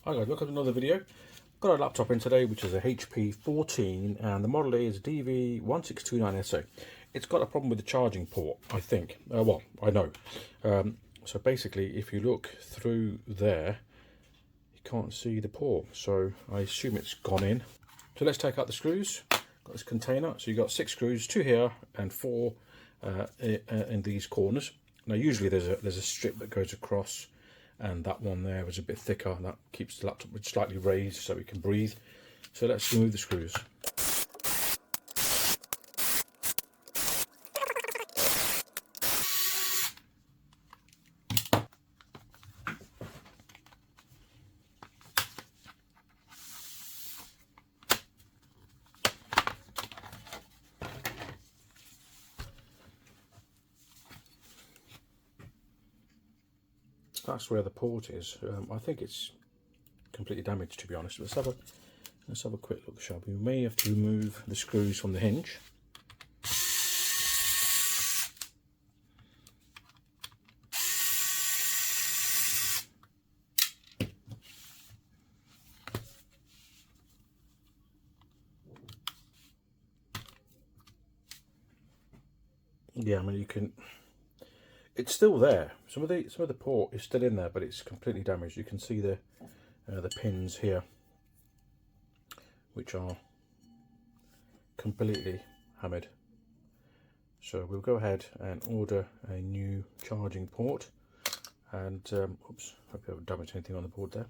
Hi guys, welcome to another video. Got a laptop in today which is a HP 14 and the model is DV1629SA. It's got a problem with the charging port, I think. Well, I know. So basically if you look through there, you can't see the port. So I assume it's gone in. So let's take out the screws. Got this container. So you've got 6 screws, 2 here and 4 in these corners. Now usually there's a strip that goes across, and that one there was a bit thicker, and that keeps the laptop slightly raised so we can breathe. So let's remove the screws. That's where the port is. I think it's completely damaged, to be honest. Let's have a quick look, shall we? We may have to remove the screws from the hinge. Yeah, I mean you can. It's still there. Some of the port is still in there, but it's completely damaged. You can see the pins here, which are completely hammered. So we'll go ahead and order a new charging port. And oops, hope I haven't damaged anything on the board there.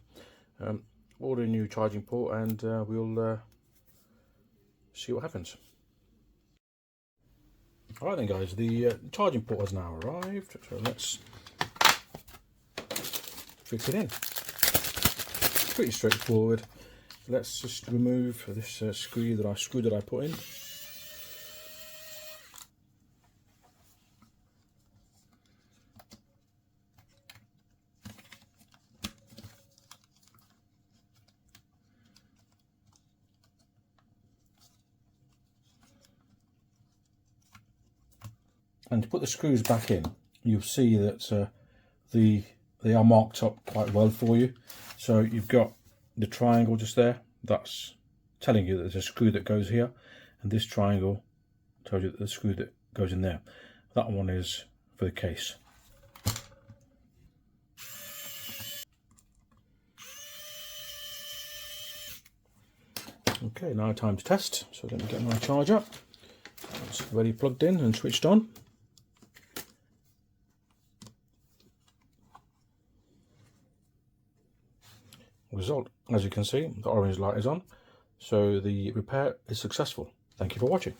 Order a new charging port, and we'll see what happens. Alright then guys, the charging port has now arrived, so let's fit it in. Pretty straightforward. Let's just remove this screw that I put in. And to put the screws back in, you'll see that they are marked up quite well for you. So you've got the triangle just there, that's telling you that there's a screw that goes here, and this triangle tells you that the screw that goes in there. That one is for the case. Okay, now time to test. So let me get my charger. It's already plugged in and switched on. Result, as you can see, the orange light is on, so the repair is successful. Thank you for watching.